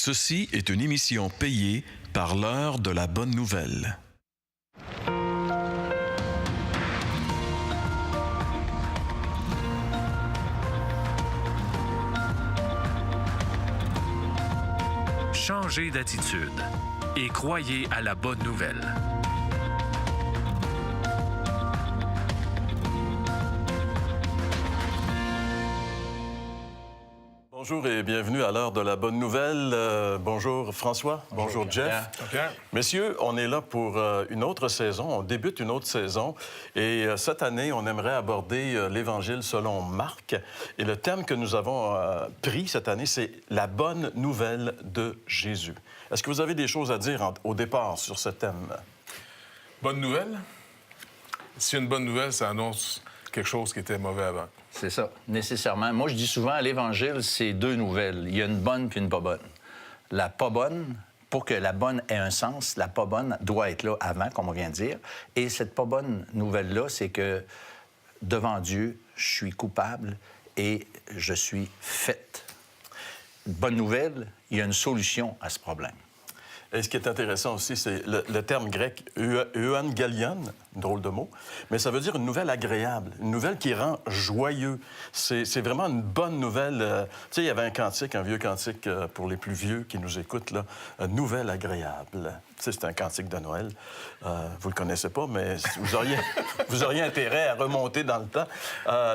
Ceci est une émission payée par l'heure de la bonne nouvelle. Changez d'attitude et croyez à la bonne nouvelle. Bonjour et bienvenue à l'heure de la bonne nouvelle. Bonjour François, bonjour Jeff. Pierre. Messieurs, on est là pour une autre saison, on débute une autre saison et cette année, on aimerait aborder l'Évangile selon Marc. Et le thème que nous avons pris cette année, c'est la bonne nouvelle de Jésus. Est-ce que vous avez des choses à dire au départ sur ce thème? Bonne nouvelle. Si une bonne nouvelle, ça annonce quelque chose qui était mauvais avant. C'est ça, nécessairement. Moi, je dis souvent, l'Évangile, c'est deux nouvelles. Il y a une bonne puis une pas bonne. La pas bonne, pour que la bonne ait un sens, la pas bonne doit être là avant, comme on vient de dire. Et cette pas bonne nouvelle-là, c'est que devant Dieu, je suis coupable et je suis faite. Bonne nouvelle, il y a une solution à ce problème. Et ce qui est intéressant aussi, c'est le terme grec euangelion, drôle de mot, mais ça veut dire une nouvelle agréable, une nouvelle qui rend joyeux. C'est vraiment une bonne nouvelle. Tu sais, il y avait un cantique, un vieux cantique pour les plus vieux qui nous écoutent, là, nouvelle agréable. Tu sais, c'est un cantique de Noël. Vous le connaissez pas, mais vous auriez intérêt à remonter dans le temps.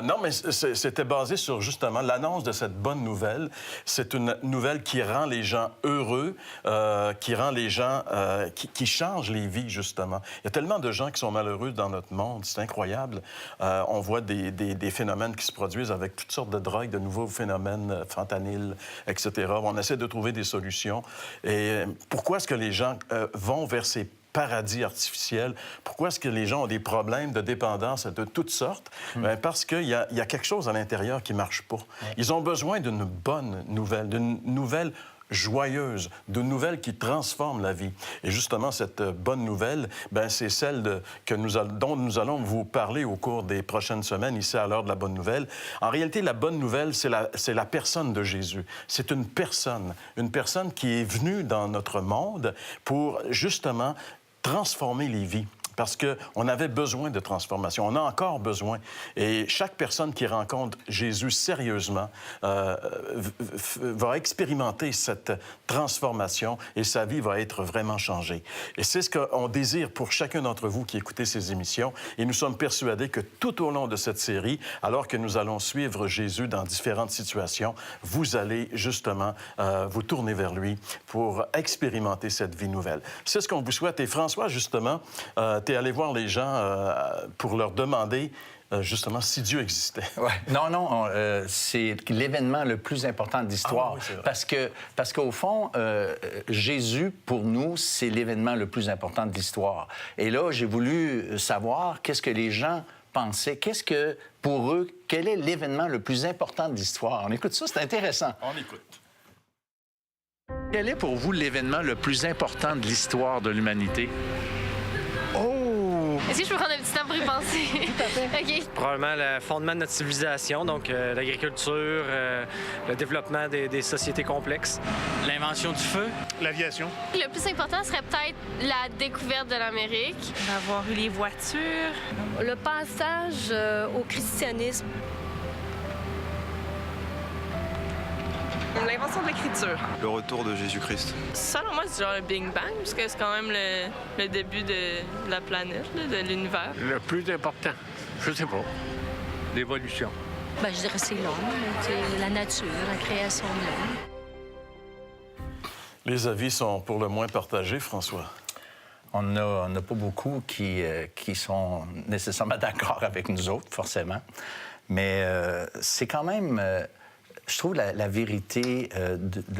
Non, mais c'était basé sur justement l'annonce de cette bonne nouvelle. C'est une nouvelle qui rend les gens heureux, qui rend les gens, qui change les vies, justement. Il y a tellement de gens qui sont malheureux dans notre monde, c'est incroyable. On voit des phénomènes qui se produisent avec toutes sortes de drogues, de nouveaux phénomènes, fentanyl, etc. On essaie de trouver des solutions. Et pourquoi est-ce que les gens vont vers ces paradis artificiels? Pourquoi est-ce que les gens ont des problèmes de dépendance de toutes sortes? Bien, parce qu'il y a quelque chose à l'intérieur qui ne marche pas. Ils ont besoin d'une bonne nouvelle, d'une nouvelle joyeuse, d'une nouvelle qui transforme la vie. Et justement, cette bonne nouvelle, bien, c'est celle dont nous allons vous parler au cours des prochaines semaines, ici à l'heure de la bonne nouvelle. En réalité, la bonne nouvelle, c'est la personne de Jésus. C'est une personne qui est venue dans notre monde pour justement transformer les vies. Parce qu'on avait besoin de transformation. On a encore besoin. Et chaque personne qui rencontre Jésus sérieusement va expérimenter cette transformation et sa vie va être vraiment changée. Et c'est ce qu'on désire pour chacun d'entre vous qui écoutez ces émissions. Et nous sommes persuadés que tout au long de cette série, alors que nous allons suivre Jésus dans différentes situations, vous allez justement vous tourner vers lui pour expérimenter cette vie nouvelle. C'est ce qu'on vous souhaite. Et François, justement, tu es allé voir les gens pour leur demander justement si Dieu existait. Ouais. Non, c'est l'événement le plus important de l'histoire. Ah, oui, parce qu'au fond, Jésus, pour nous, c'est l'événement le plus important de l'histoire. Et là, j'ai voulu savoir qu'est-ce que les gens pensaient. Pour eux, quel est l'événement le plus important de l'histoire? On écoute ça, c'est intéressant. On écoute. Quel est pour vous l'événement le plus important de l'histoire de l'humanité? Est-ce que je peux prendre un petit temps pour y penser? Tout à fait. OK. Probablement le fondement de notre civilisation, donc l'agriculture, le développement des sociétés complexes. L'invention du feu. L'aviation. Le plus important serait peut-être la découverte de l'Amérique. D'avoir eu les voitures. Le passage au christianisme. L'invention de l'écriture. Le retour de Jésus-Christ. Selon moi, c'est genre le Big Bang, parce que c'est quand même le début de la planète, là, de l'univers. Le plus important, je sais pas, l'évolution. Ben, je dirais que c'est l'homme, la nature, la création de l'homme. Les avis sont pour le moins partagés, François. On n'a pas beaucoup qui sont nécessairement d'accord avec nous autres, forcément. Mais c'est quand même... je trouve la vérité,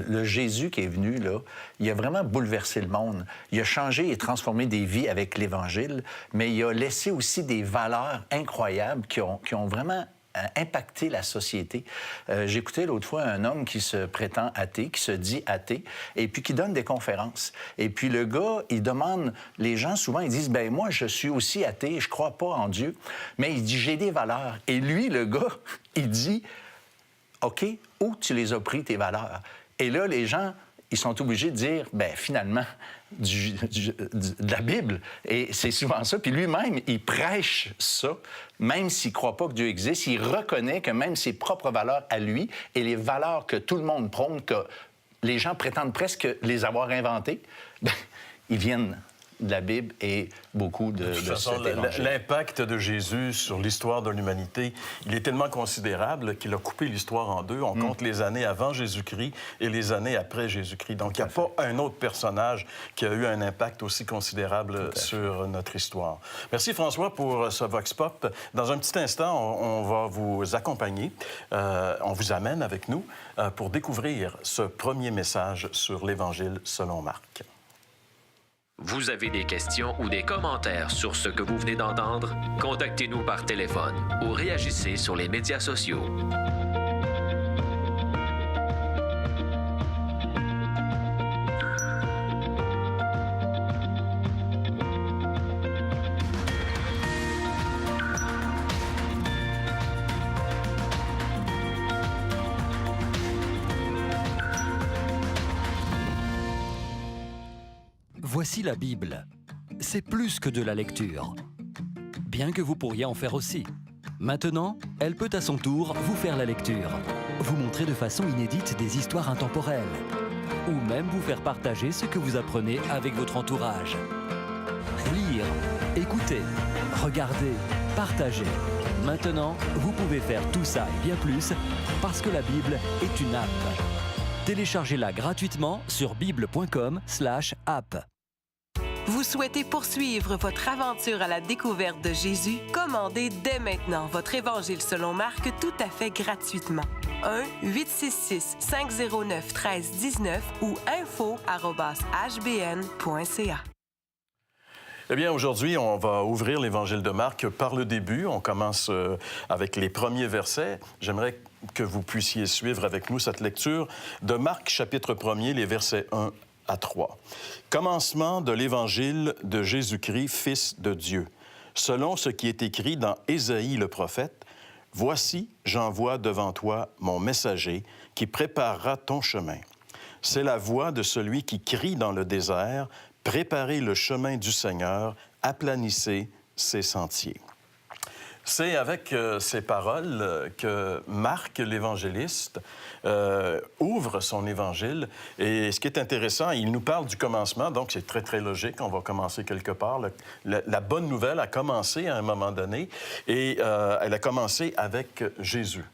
le Jésus qui est venu, là, il a vraiment bouleversé le monde. Il a changé et transformé des vies avec l'Évangile, mais il a laissé aussi des valeurs incroyables qui ont vraiment impacté la société. J'écoutais l'autre fois un homme qui se prétend athée, qui se dit athée, et puis qui donne des conférences. Et puis le gars, il demande, les gens souvent, ils disent, ben moi, je suis aussi athée, je crois pas en Dieu, mais il dit, j'ai des valeurs. Et lui, le gars, il dit, OK, où tu les as pris, tes valeurs? Et là, les gens, ils sont obligés de dire, bien, finalement, de la Bible. Et c'est souvent ça. Puis lui-même, il prêche ça, même s'il ne croit pas que Dieu existe. Il reconnaît que même ses propres valeurs à lui et les valeurs que tout le monde prône, que les gens prétendent presque les avoir inventées, bien, ils viennent de la Bible et beaucoup de toute façon, cet évangile. l'impact de Jésus sur l'histoire de l'humanité, il est tellement considérable qu'il a coupé l'histoire en deux. On compte les années avant Jésus-Christ et les années après Jésus-Christ. Donc, il n'y a pas un autre personnage qui a eu un impact aussi considérable sur notre histoire. Merci, François, pour ce Vox Pop. Dans un petit instant, on va vous accompagner. On vous amène avec nous pour découvrir ce premier message sur l'Évangile selon Marc. Vous avez des questions ou des commentaires sur ce que vous venez d'entendre? Contactez-nous par téléphone ou réagissez sur les médias sociaux. Voici la Bible. C'est plus que de la lecture. Bien que vous pourriez en faire aussi. Maintenant, elle peut à son tour vous faire la lecture, vous montrer de façon inédite des histoires intemporelles, ou même vous faire partager ce que vous apprenez avec votre entourage. Lire, écouter, regarder, partager. Maintenant, vous pouvez faire tout ça et bien plus parce que la Bible est une app. Téléchargez-la gratuitement sur bible.com/app. Vous souhaitez poursuivre votre aventure à la découverte de Jésus? Commandez dès maintenant votre Évangile selon Marc tout à fait gratuitement. 1-866-509-1319 ou info@hbn.ca. Eh bien, aujourd'hui, on va ouvrir l'Évangile de Marc par le début. On commence avec les premiers versets. J'aimerais que vous puissiez suivre avec nous cette lecture de Marc, chapitre 1er, les versets 1 à 3. Commencement de l'Évangile de Jésus-Christ, Fils de Dieu, selon ce qui est écrit dans Ésaïe le prophète. « Voici, j'envoie devant toi mon messager qui préparera ton chemin. C'est la voix de celui qui crie dans le désert, préparez le chemin du Seigneur, aplanissez ses sentiers. » C'est avec ces paroles que Marc, l'évangéliste, ouvre son évangile. Et ce qui est intéressant, il nous parle du commencement, donc c'est très, très logique. On va commencer quelque part. La bonne nouvelle a commencé à un moment donné, et elle a commencé avec Jésus.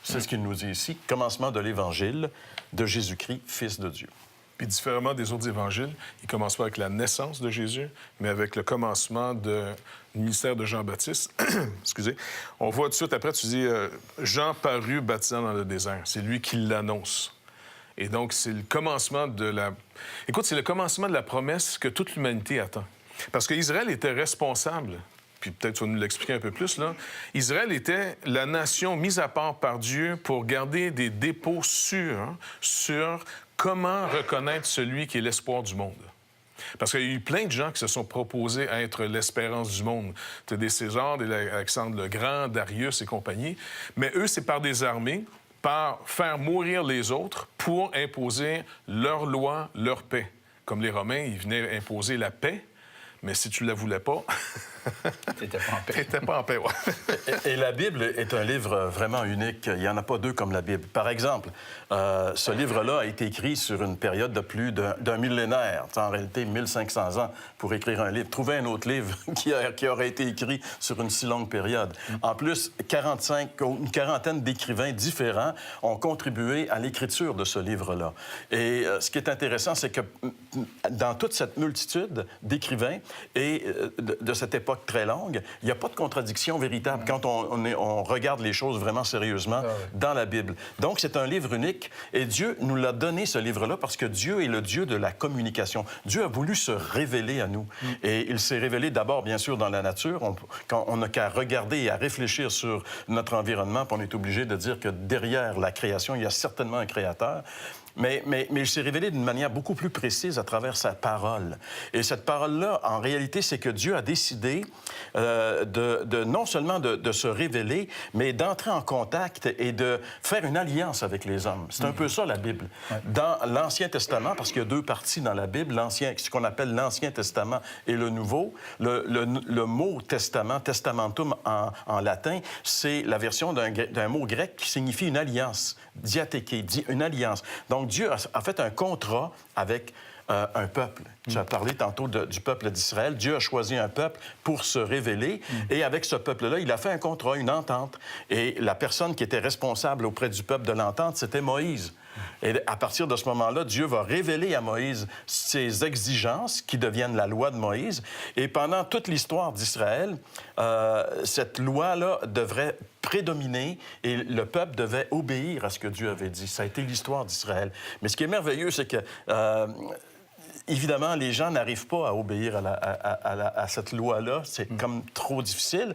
C'est ce qu'il nous dit ici, commencement de l'évangile de Jésus-Christ, Fils de Dieu. Puis différemment des autres évangiles, il commence pas avec la naissance de Jésus, mais avec le commencement du ministère de Jean-Baptiste. Excusez. On voit tout de suite après, tu dis Jean parut baptisant dans le désert. C'est lui qui l'annonce. Et donc, c'est le commencement de la... Écoute, c'est le commencement de la promesse que toute l'humanité attend. Parce qu'Israël était responsable, puis peut-être tu vas nous l'expliquer un peu plus, là. Israël était la nation mise à part par Dieu pour garder des dépôts sûrs sur comment reconnaître celui qui est l'espoir du monde. Parce qu'il y a eu plein de gens qui se sont proposés à être l'espérance du monde. Tu as des Césars, des Alexandre le Grand, Darius et compagnie. Mais eux, c'est par des armées, par faire mourir les autres pour imposer leur loi, leur paix. Comme les Romains, ils venaient imposer la paix, mais si tu ne la voulais pas... T'étais pas en paix. T'étais pas en paix, ouais. Et la Bible est un livre vraiment unique. Il n'y en a pas deux comme la Bible. Par exemple, ce livre-là a été écrit sur une période de plus d'un millénaire. En réalité, 1500 ans pour écrire un livre. Trouvez un autre livre qui aurait été écrit sur une si longue période. En plus, une quarantaine d'écrivains différents ont contribué à l'écriture de ce livre-là. Et ce qui est intéressant, c'est que dans toute cette multitude d'écrivains et de cette époque très longue, il n'y a pas de contradiction véritable quand on regarde les choses vraiment sérieusement dans la Bible. Donc, c'est un livre unique et Dieu nous l'a donné, ce livre-là, parce que Dieu est le Dieu de la communication. Dieu a voulu se révéler à nous. Et il s'est révélé d'abord, bien sûr, dans la nature. Quand on n'a qu'à regarder et à réfléchir sur notre environnement, puis on est obligé de dire que derrière la création, il y a certainement un créateur. mais il s'est révélé d'une manière beaucoup plus précise à travers sa parole. Et cette parole-là, en réalité, c'est que Dieu a décidé non seulement de se révéler, mais d'entrer en contact et de faire une alliance avec les hommes. C'est un peu ça, la Bible. Dans l'Ancien Testament, parce qu'il y a deux parties dans la Bible, ce qu'on appelle l'Ancien Testament et le Nouveau, le mot testament, testamentum en latin, c'est la version d'un mot grec qui signifie une alliance, diathéké, une alliance. Donc, Dieu a fait un contrat avec un peuple. Tu as parlé tantôt du peuple d'Israël. Dieu a choisi un peuple pour se révéler. Et avec ce peuple-là, il a fait un contrat, une entente. Et la personne qui était responsable auprès du peuple de l'entente, c'était Moïse. Et à partir de ce moment-là, Dieu va révéler à Moïse ses exigences qui deviennent la loi de Moïse. Et pendant toute l'histoire d'Israël, cette loi-là devrait prédominer et le peuple devait obéir à ce que Dieu avait dit. Ça a été l'histoire d'Israël. Mais ce qui est merveilleux, c'est que... évidemment, les gens n'arrivent pas à obéir à cette loi-là. C'est comme trop difficile.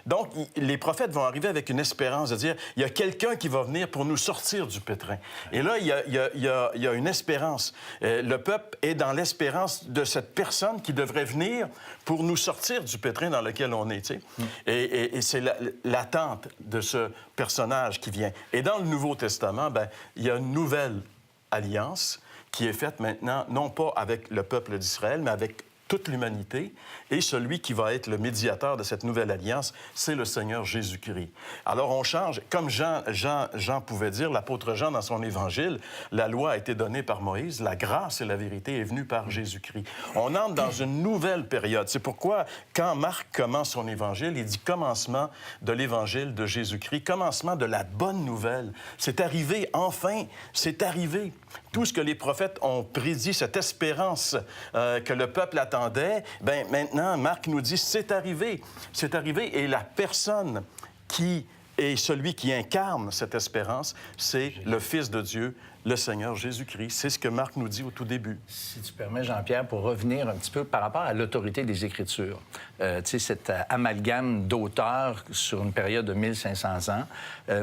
Donc, les prophètes vont arriver avec une espérance de dire, il y a quelqu'un qui va venir pour nous sortir du pétrin. Et là, il y a une espérance. Le peuple est dans l'espérance de cette personne qui devrait venir pour nous sortir du pétrin dans lequel on est. Tu sais. Et c'est l'attente de ce personnage qui vient. Et dans le Nouveau Testament, bien, il y a une nouvelle alliance qui est faite maintenant, non pas avec le peuple d'Israël, mais avec toute l'humanité. Et celui qui va être le médiateur de cette nouvelle alliance, c'est le Seigneur Jésus-Christ. Alors, on change. Comme Jean pouvait dire, l'apôtre Jean, dans son évangile, la loi a été donnée par Moïse, la grâce et la vérité est venue par Jésus-Christ. On entre dans une nouvelle période. C'est pourquoi, quand Marc commence son évangile, il dit commencement de l'évangile de Jésus-Christ, commencement de la bonne nouvelle. C'est arrivé, enfin, c'est arrivé. Tout ce que les prophètes ont prédit, cette espérance que le peuple attendait, bien, maintenant, Marc nous dit, c'est arrivé. C'est arrivé. Et la personne qui est celui qui incarne cette espérance, c'est le Fils de Dieu, le Seigneur Jésus-Christ. C'est ce que Marc nous dit au tout début. Si tu permets, Jean-Pierre, pour revenir un petit peu par rapport à l'autorité des Écritures, tu sais, cet amalgame d'auteurs sur une période de 1500 ans,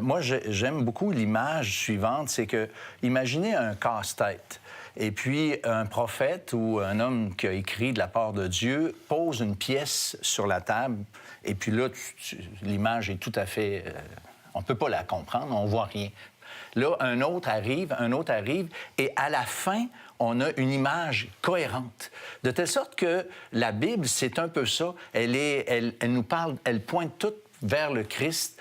moi, j'aime beaucoup l'image suivante, c'est que, imaginez un casse-tête. Et puis, un prophète ou un homme qui a écrit de la part de Dieu pose une pièce sur la table, et puis là, l'image est tout à fait... on ne peut pas la comprendre, on ne voit rien. Là, un autre arrive, et à la fin, on a une image cohérente. De telle sorte que la Bible, c'est un peu ça. Elle nous parle, elle pointe toute vers le Christ.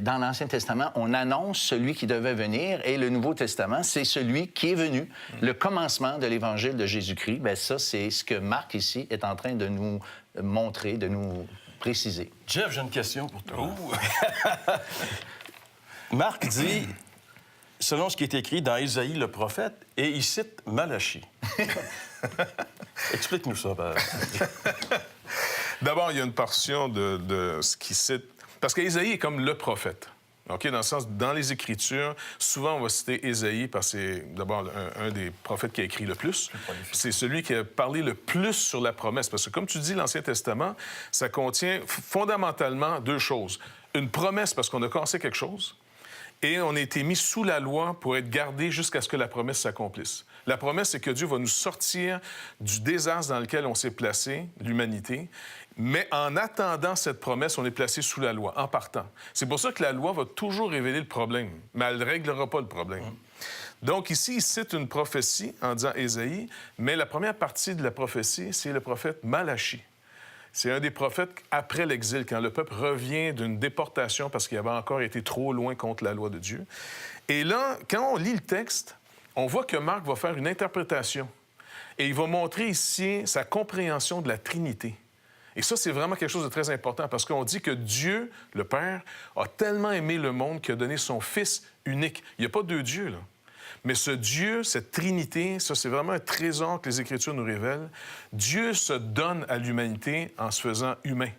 Dans l'Ancien Testament, on annonce celui qui devait venir, et le Nouveau Testament, c'est celui qui est venu. Le commencement de l'Évangile de Jésus-Christ, bien ça, c'est ce que Marc, ici, est en train de nous montrer, de nous préciser. Jeff, j'ai une question pour toi. Marc dit, selon ce qui est écrit dans Ésaïe le prophète, et il cite Malachie. Explique-nous ça. D'abord, il y a une portion de ce qu'il cite, parce qu'Ésaïe est comme le prophète. Okay? Dans le sens, dans les Écritures, souvent, on va citer Ésaïe parce que c'est d'abord un des prophètes qui a écrit le plus. C'est celui qui a parlé le plus sur la promesse. Parce que, comme tu dis, l'Ancien Testament, ça contient fondamentalement deux choses. Une promesse parce qu'on a cassé quelque chose, et on a été mis sous la loi pour être gardé jusqu'à ce que la promesse s'accomplisse. La promesse, c'est que Dieu va nous sortir du désastre dans lequel on s'est placé, l'humanité, mais en attendant cette promesse, on est placé sous la loi, en partant. C'est pour ça que la loi va toujours révéler le problème, mais elle ne réglera pas le problème. Donc ici, il cite une prophétie en disant Ésaïe, mais la première partie de la prophétie, c'est le prophète Malachie. C'est un des prophètes après l'exil, quand le peuple revient d'une déportation parce qu'il avait encore été trop loin contre la loi de Dieu. Et là, quand on lit le texte, on voit que Marc va faire une interprétation. Et il va montrer ici sa compréhension de la Trinité. Et ça, c'est vraiment quelque chose de très important parce qu'on dit que Dieu, le Père, a tellement aimé le monde qu'il a donné son Fils unique. Il n'y a pas deux dieux, là. Mais ce Dieu, cette Trinité, ça, c'est vraiment un trésor que les Écritures nous révèlent. Dieu se donne à l'humanité en se faisant humain.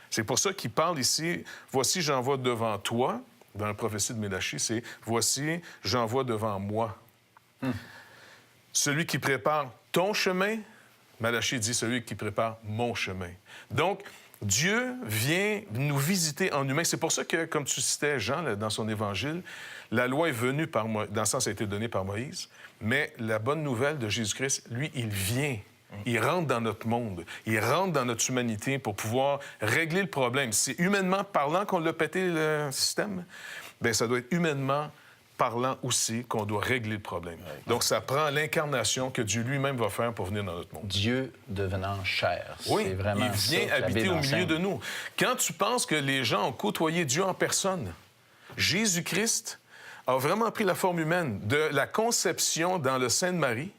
C'est pour ça qu'il parle ici, « Voici, j'envoie devant toi », dans la prophétie de Malachie, c'est « Voici, j'envoie devant moi ». Celui qui prépare ton chemin, Malachie dit celui qui prépare mon chemin. Donc, Dieu vient nous visiter en humain. C'est pour ça que, comme tu citais Jean là, dans son évangile, la loi est venue par Moïse, dans le sens, a été donnée par Moïse, mais la bonne nouvelle de Jésus-Christ, lui, il vient. Il rentre dans notre monde. Il rentre dans notre humanité pour pouvoir régler le problème. C'est humainement parlant qu'on l'a pété, le système. Bien, ça doit être humainement parlant aussi qu'on doit régler le problème. Donc, ça prend l'incarnation que Dieu lui-même va faire pour venir dans notre monde. Dieu devenant chair. Oui, c'est vraiment il vient ça, habiter au milieu de nous. Quand tu penses que les gens ont côtoyé Dieu en personne, Jésus-Christ a vraiment pris la forme humaine. De la conception dans le sein de Marie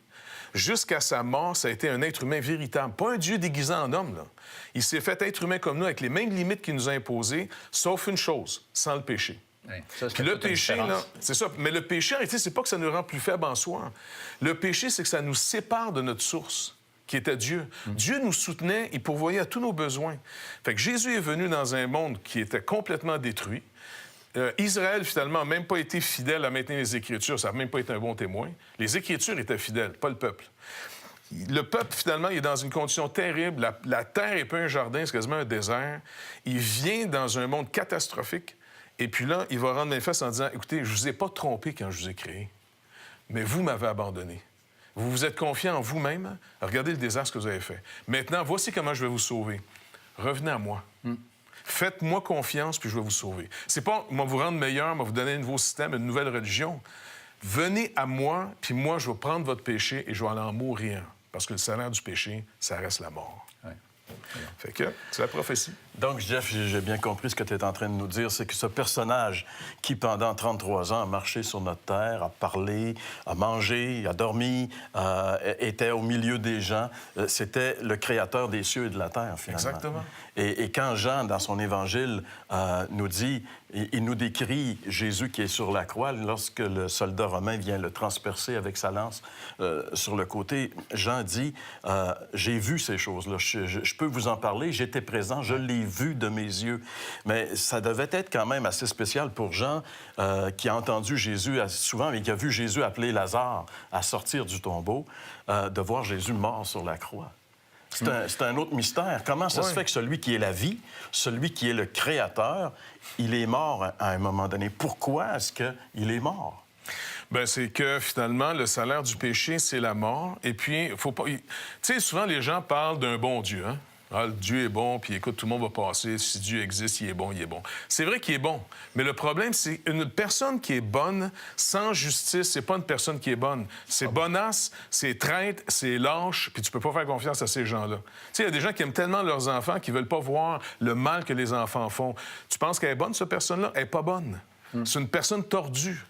jusqu'à sa mort, ça a été un être humain véritable. Pas un Dieu déguisé en homme, là. Il s'est fait être humain comme nous, avec les mêmes limites qu'il nous a imposées, sauf une chose, sans le péché. Oui, ça, Puis le péché, là, c'est ça. Mais le péché, en réalité, c'est pas que ça nous rend plus faibles en soi. Le péché, c'est que ça nous sépare de notre source, qui était Dieu. Dieu nous soutenait, il pourvoyait à tous nos besoins. Fait que Jésus est venu dans un monde qui était complètement détruit. Israël, finalement, n'a même pas été fidèle à maintenir les Écritures. Ça n'a même pas été un bon témoin. Les Écritures étaient fidèles, pas le peuple. Le peuple, finalement, il est dans une condition terrible. La terre n'est pas un jardin, c'est quasiment un désert. Il vient dans un monde catastrophique. Et puis là, il va rendre manifeste en disant, écoutez, je ne vous ai pas trompé quand je vous ai créé, mais vous m'avez abandonné. Vous vous êtes confiant en vous-même. Regardez le désastre que vous avez fait. Maintenant, voici comment je vais vous sauver. Revenez à moi. Faites-moi confiance, puis je vais vous sauver. C'est pas, moi, vous rendre meilleur, moi, vous donner un nouveau système, une nouvelle religion. Venez à moi, puis moi, je vais prendre votre péché et je vais aller en mourir. Parce que le salaire du péché, ça reste la mort. Ouais. Fait que c'est la prophétie. Donc, Jeff, j'ai bien compris ce que tu es en train de nous dire, c'est que ce personnage qui, pendant 33 ans, a marché sur notre terre, a parlé, a mangé, a dormi, était au milieu des gens, c'était le créateur des cieux et de la terre, finalement. Exactement. Et quand Jean, dans son évangile, nous dit, il nous décrit Jésus qui est sur la croix, lorsque le soldat romain vient le transpercer avec sa lance sur le côté, Jean dit, j'ai vu ces choses-là, je peux vous en parler, j'étais présent, je l'ai vu de mes yeux. Mais ça devait être quand même assez spécial pour Jean, qui a entendu Jésus souvent, mais qui a vu Jésus appeler Lazare à sortir du tombeau, de voir Jésus mort sur la croix. C'est un autre mystère. Comment ça se fait que celui qui est la vie, celui qui est le créateur, il est mort à un moment donné? Pourquoi est-ce qu'il est mort? Bien, c'est que, finalement, le salaire du péché, c'est la mort. Et puis, il faut pas... Tu sais, souvent, les gens parlent d'un bon Dieu, hein? Ah, Dieu est bon, puis écoute, tout le monde va passer. Si Dieu existe, il est bon, il est bon. C'est vrai qu'il est bon, mais le problème, c'est une personne qui est bonne, sans justice, c'est pas une personne qui est bonne. C'est bonasse, c'est traître, c'est lâche, puis tu peux pas faire confiance à ces gens-là. Tu sais, il y a des gens qui aiment tellement leurs enfants qu'ils veulent pas voir le mal que les enfants font. Tu penses qu'elle est bonne, cette personne-là? Elle est pas bonne. C'est une personne tordue.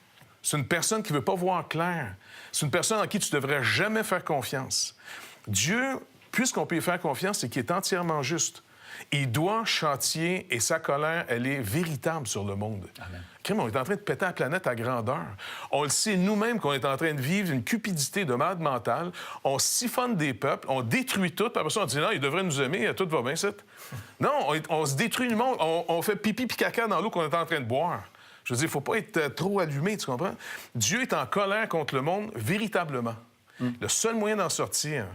C'est une personne qui veut pas voir clair. C'est une personne en qui tu devrais jamais faire confiance. Dieu... Puisqu'on peut y faire confiance, c'est qu'il est entièrement juste. Il doit châtier et sa colère, elle est véritable sur le monde. Amen. Crime, on est en train de péter la planète à grandeur. On le sait nous-mêmes qu'on est en train de vivre une cupidité de malade mentale. On siphonne des peuples, on détruit tout. Puis après ça, on dit non, ils devraient nous aimer, tout va bien, c'est. Non, on se détruit le monde. On fait pipi puis caca dans l'eau qu'on est en train de boire. Je veux dire, il ne faut pas être trop allumé, tu comprends? Dieu est en colère contre le monde véritablement. Le seul moyen d'en sortir,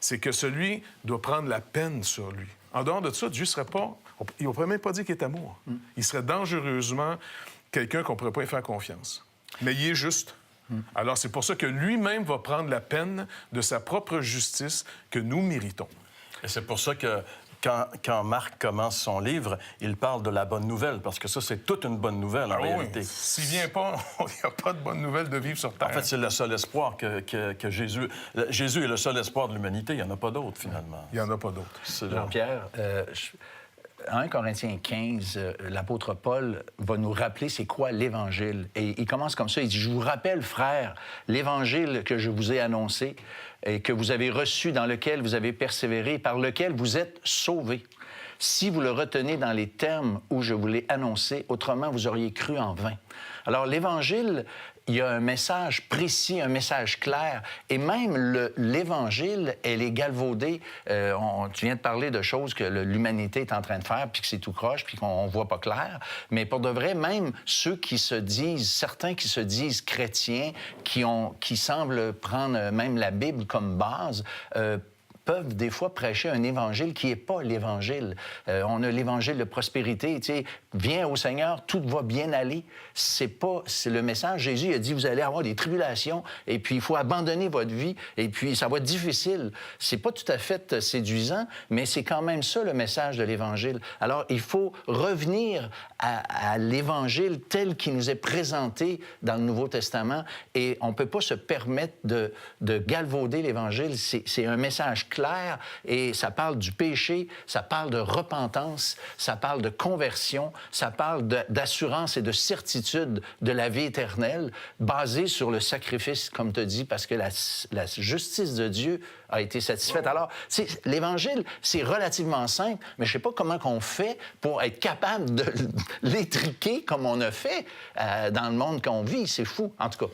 c'est que celui doit prendre la peine sur lui. En dehors de ça, Dieu ne serait pas... Il ne pourrait même pas dire qu'il est amour. Il serait dangereusement quelqu'un qu'on ne pourrait pas y faire confiance. Mais il est juste. Alors, c'est pour ça que lui-même va prendre la peine de sa propre justice que nous méritons. Et c'est pour ça que quand Marc commence son livre, il parle de la bonne nouvelle, parce que ça, c'est toute une bonne nouvelle, en réalité. Oui. S'il vient pas, il n'y a pas de bonne nouvelle de vivre sur Terre. En fait, c'est le seul espoir que Jésus... Jésus est le seul espoir de l'humanité. Il n'y en a pas d'autre, finalement. Il n'y en a pas d'autre. Jean-Pierre, en 1 Corinthiens 15, l'apôtre Paul va nous rappeler c'est quoi l'Évangile. Et il commence comme ça, il dit « Je vous rappelle, frères, l'Évangile que je vous ai annoncé et que vous avez reçu, dans lequel vous avez persévéré, par lequel vous êtes sauvés. Si vous le retenez dans les termes où je vous l'ai annoncé, autrement vous auriez cru en vain. » Alors, l'Évangile, il y a un message précis, un message clair. Et même l'Évangile, elle est galvaudée. Tu viens de parler de choses que l'humanité est en train de faire, puis que c'est tout croche, puis qu'on ne voit pas clair. Mais pour de vrai, même ceux qui se disent, certains qui se disent chrétiens, qui semblent prendre même la Bible comme base, peuvent des fois prêcher un évangile qui n'est pas l'Évangile. On a l'Évangile de prospérité, tu sais, viens au Seigneur, tout va bien aller. C'est le message. Jésus a dit, vous allez avoir des tribulations, et puis il faut abandonner votre vie, et puis ça va être difficile. C'est pas tout à fait séduisant, mais c'est quand même ça le message de l'Évangile. Alors, il faut revenir à l'Évangile tel qu'il nous est présenté dans le Nouveau Testament, et on ne peut pas se permettre de galvauder l'Évangile. C'est un message clair, et ça parle du péché, ça parle de repentance, ça parle de conversion, ça parle d'assurance et de certitude de la vie éternelle, basée sur le sacrifice, comme tu dis, parce que la justice de Dieu a été satisfaite. Alors, l'Évangile, c'est relativement simple, mais je ne sais pas comment on fait pour être capable de l'étriquer comme on a fait dans le monde qu'on vit. C'est fou, en tout cas.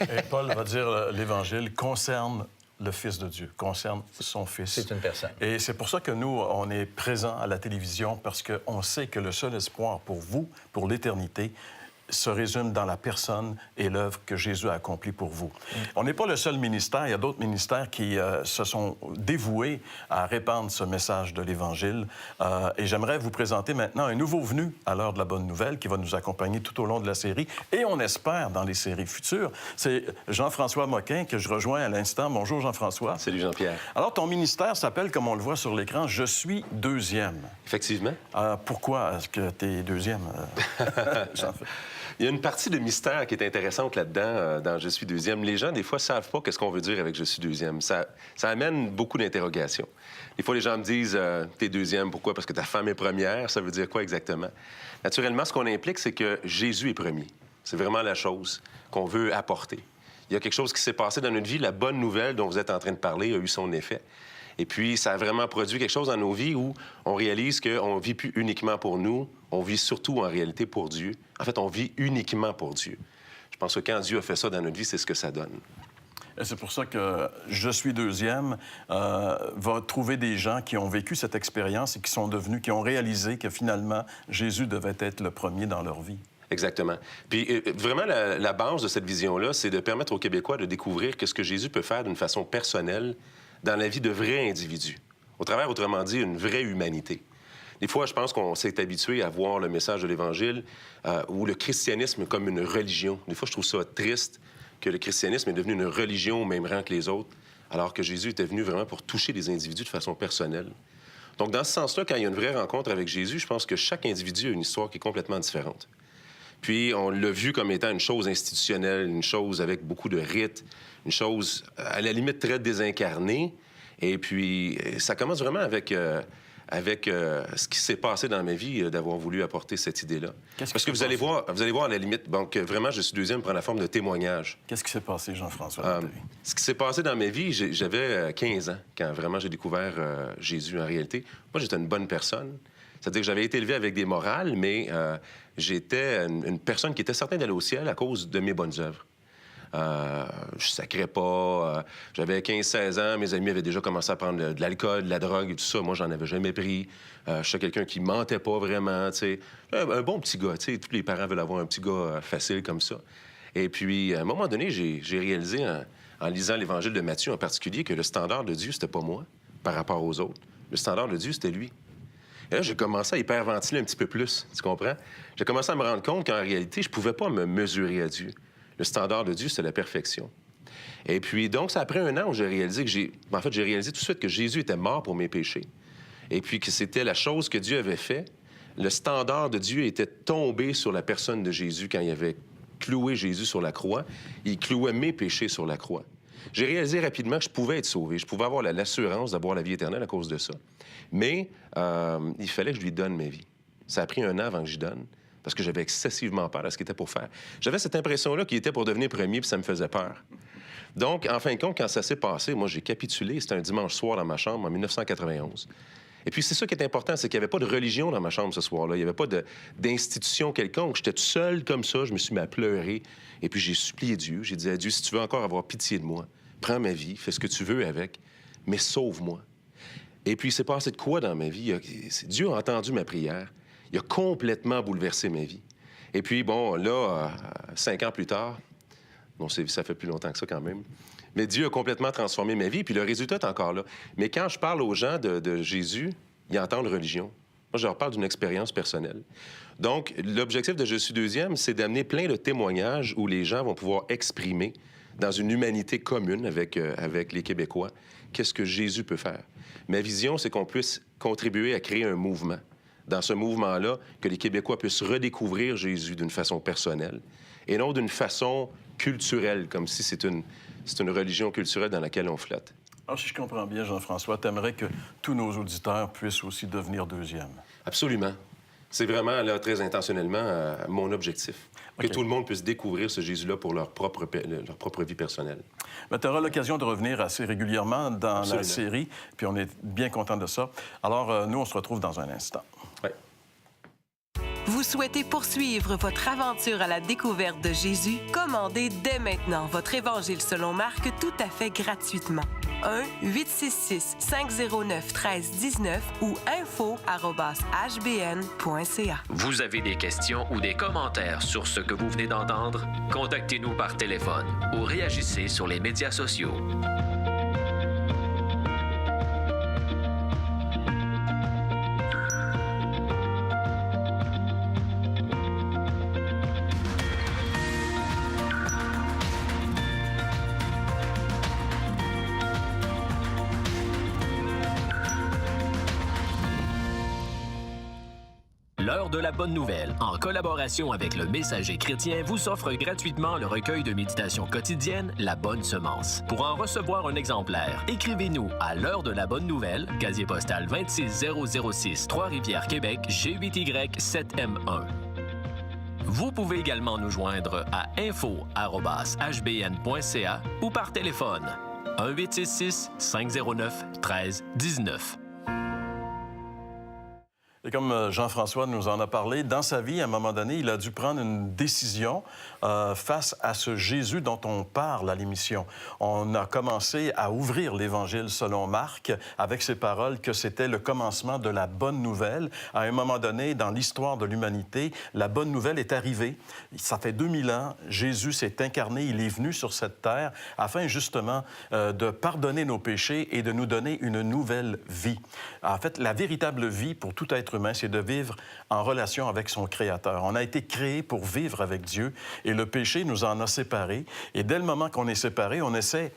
Et Paul va dire l'Évangile concerne le Fils de Dieu, concerne son Fils. C'est une personne. Et c'est pour ça que nous, on est présents à la télévision, parce qu'on sait que le seul espoir pour vous, pour l'éternité, se résume dans la personne et l'œuvre que Jésus a accomplie pour vous. On n'est pas le seul ministère. Il y a d'autres ministères qui se sont dévoués à répandre ce message de l'Évangile. Et j'aimerais vous présenter maintenant un nouveau venu à l'heure de la bonne nouvelle qui va nous accompagner tout au long de la série et on espère dans les séries futures. C'est Jean-François Moquin que je rejoins à l'instant. Bonjour Jean-François. Salut Jean-Pierre. Alors, ton ministère s'appelle, comme on le voit sur l'écran, « Je suis deuxième ». Effectivement. Pourquoi est-ce que tu es deuxième, Jean-François? Il y a une partie de mystère qui est intéressante là-dedans, dans « Je suis deuxième ». Les gens, des fois, ne savent pas qu'est-ce qu'on veut dire avec « Je suis deuxième ». Ça amène beaucoup d'interrogations. Des fois, les gens me disent « T'es deuxième, pourquoi? Parce que ta femme est première ». Ça veut dire quoi exactement? Naturellement, ce qu'on implique, c'est que Jésus est premier. C'est vraiment la chose qu'on veut apporter. Il y a quelque chose qui s'est passé dans notre vie. La bonne nouvelle dont vous êtes en train de parler a eu son effet. Et puis, ça a vraiment produit quelque chose dans nos vies où on réalise qu'on ne vit plus uniquement pour nous, on vit surtout en réalité pour Dieu. En fait, on vit uniquement pour Dieu. Je pense que quand Dieu a fait ça dans notre vie, c'est ce que ça donne. Et c'est pour ça que « Je suis deuxième » va trouver des gens qui ont vécu cette expérience et qui sont devenus, qui ont réalisé que finalement, Jésus devait être le premier dans leur vie. Exactement. Puis vraiment, la base de cette vision-là, c'est de permettre aux Québécois de découvrir ce que Jésus peut faire d'une façon personnelle dans la vie de vrais individus. Au travers, autrement dit, une vraie humanité. Des fois, je pense qu'on s'est habitué à voir le message de l'Évangile ou le christianisme comme une religion. Des fois, je trouve ça triste que le christianisme est devenu une religion au même rang que les autres, alors que Jésus était venu vraiment pour toucher les individus de façon personnelle. Donc, dans ce sens-là, quand il y a une vraie rencontre avec Jésus, je pense que chaque individu a une histoire qui est complètement différente. Puis, on l'a vu comme étant une chose institutionnelle, une chose avec beaucoup de rites, une chose, à la limite, très désincarnée. Et puis, ça commence vraiment avec ce qui s'est passé dans ma vie, d'avoir voulu apporter cette idée-là. Parce que vous allez voir, à la limite, donc vraiment, Je suis deuxième prend la forme de témoignage. Qu'est-ce qui s'est passé, Jean-François? Ce qui s'est passé dans ma vie, j'avais 15 ans quand vraiment j'ai découvert Jésus en réalité. Moi, j'étais une bonne personne. C'est-à-dire que j'avais été élevé avec des morales, mais j'étais une personne qui était certaine d'aller au ciel à cause de mes bonnes œuvres. Je sacrais pas. J'avais 15-16 ans. Mes amis avaient déjà commencé à prendre de l'alcool, de la drogue et tout ça. Moi, j'en avais jamais pris. Je suis quelqu'un qui mentait pas vraiment, tu sais. Un bon petit gars, tu sais. Tous les parents veulent avoir un petit gars facile comme ça. Et puis, à un moment donné, j'ai réalisé, en lisant l'Évangile de Matthieu en particulier, que le standard de Dieu, c'était pas moi par rapport aux autres. Le standard de Dieu, c'était lui. Et là, j'ai commencé à hyperventiler un petit peu plus, tu comprends? J'ai commencé à me rendre compte qu'en réalité, je pouvais pas me mesurer à Dieu. Le standard de Dieu, c'est la perfection. Et puis, donc, c'est après un an où j'ai réalisé j'ai réalisé tout de suite que Jésus était mort pour mes péchés. Et puis que c'était la chose que Dieu avait fait. Le standard de Dieu était tombé sur la personne de Jésus quand il avait cloué Jésus sur la croix. Il clouait mes péchés sur la croix. J'ai réalisé rapidement que je pouvais être sauvé. Je pouvais avoir l'assurance d'avoir la vie éternelle à cause de ça. Mais il fallait que je lui donne ma vie. Ça a pris un an avant que j'y donne, parce que j'avais excessivement peur de ce qu'il était pour faire. J'avais cette impression-là qu'il était pour devenir premier, puis ça me faisait peur. Donc, en fin de compte, quand ça s'est passé, moi, j'ai capitulé. C'était un dimanche soir dans ma chambre, en 1991. Et puis, c'est ça qui est important, c'est qu'il n'y avait pas de religion dans ma chambre ce soir-là. Il n'y avait pas d'institution quelconque. J'étais tout seul comme ça, je me suis mis à pleurer. Et puis, j'ai supplié Dieu. J'ai dit à Dieu, si tu veux encore avoir pitié de moi, prends ma vie, fais ce que tu veux avec, mais sauve-moi. Et puis, il s'est passé de quoi dans ma vie? Dieu a entendu ma prière. Il a complètement bouleversé ma vie. Et puis, bon, là, 5 ans plus tard, bon, ça fait plus longtemps que ça quand même, Mais Dieu a complètement transformé ma vie, puis le résultat est encore là. Mais quand je parle aux gens de Jésus, ils entendent religion. Moi, je leur parle d'une expérience personnelle. Donc, l'objectif de Je suis deuxième, c'est d'amener plein de témoignages où les gens vont pouvoir exprimer, dans une humanité commune avec les Québécois, qu'est-ce que Jésus peut faire. Ma vision, c'est qu'on puisse contribuer à créer un mouvement. Dans ce mouvement-là, que les Québécois puissent redécouvrir Jésus d'une façon personnelle et non d'une façon culturelle, comme si c'est une religion culturelle dans laquelle on flotte. Alors, si je comprends bien, Jean-François, tu aimerais que tous nos auditeurs puissent aussi devenir deuxième. Absolument. C'est vraiment, là, très intentionnellement, mon objectif. Que tout le monde puisse découvrir ce Jésus-là pour leur propre vie personnelle. Tu auras l'occasion de revenir assez régulièrement dans la série, puis on est bien content de ça. Alors, nous, on se retrouve dans un instant. Oui. Vous souhaitez poursuivre votre aventure à la découverte de Jésus? Commandez dès maintenant votre Évangile selon Marc tout à fait gratuitement. 1-866-509-1319 ou info@hbn.ca. Vous avez des questions ou des commentaires sur ce que vous venez d'entendre? Contactez-nous par téléphone ou réagissez sur les médias sociaux. L'heure de la bonne nouvelle, en collaboration avec le Messager chrétien, vous offre gratuitement le recueil de méditation quotidienne La Bonne Semence. Pour en recevoir un exemplaire, écrivez-nous à l'heure de la bonne nouvelle, casier postal 26006, Trois-Rivières, Québec, G8Y7M1. Vous pouvez également nous joindre à info@hbn.ca ou par téléphone 1-866-509-1319. Et comme Jean-François nous en a parlé, dans sa vie, à un moment donné, il a dû prendre une décision face à ce Jésus dont on parle à l'émission. On a commencé à ouvrir l'Évangile selon Marc avec ces paroles que c'était le commencement de la bonne nouvelle. À un moment donné, dans l'histoire de l'humanité, la bonne nouvelle est arrivée. Ça fait 2000 ans, Jésus s'est incarné, il est venu sur cette terre afin justement de pardonner nos péchés et de nous donner une nouvelle vie. En fait, la véritable vie pour tout être humain, c'est de vivre en relation avec son Créateur. On a été créé pour vivre avec Dieu et le péché nous en a séparés. Et dès le moment qu'on est séparés, on essaie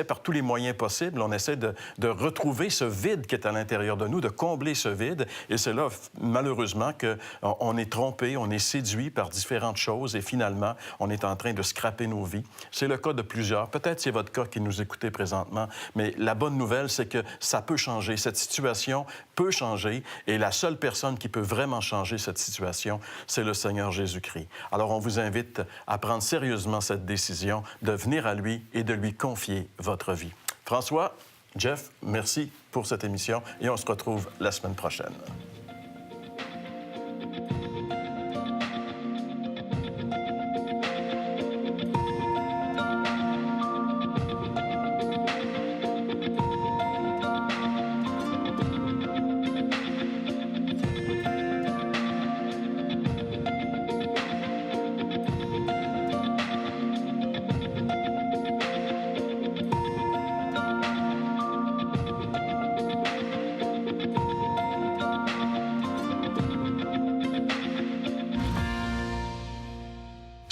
par tous les moyens possibles, on essaie de retrouver ce vide qui est à l'intérieur de nous, de combler ce vide. Et c'est là, malheureusement, qu'on est trompé, on est séduit par différentes choses et finalement, on est en train de scraper nos vies. C'est le cas de plusieurs. Peut-être c'est votre cas qui nous écoutez présentement, mais la bonne nouvelle, c'est que ça peut changer. Cette situation peut changer et la seule personne qui peut vraiment changer cette situation, c'est le Seigneur Jésus-Christ. Alors, on vous invite à prendre sérieusement cette décision de venir à lui et de lui confier votre vie. François, Jeff, merci pour cette émission et on se retrouve la semaine prochaine.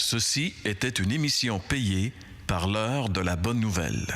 Ceci était une émission payée par l'heure de la bonne nouvelle.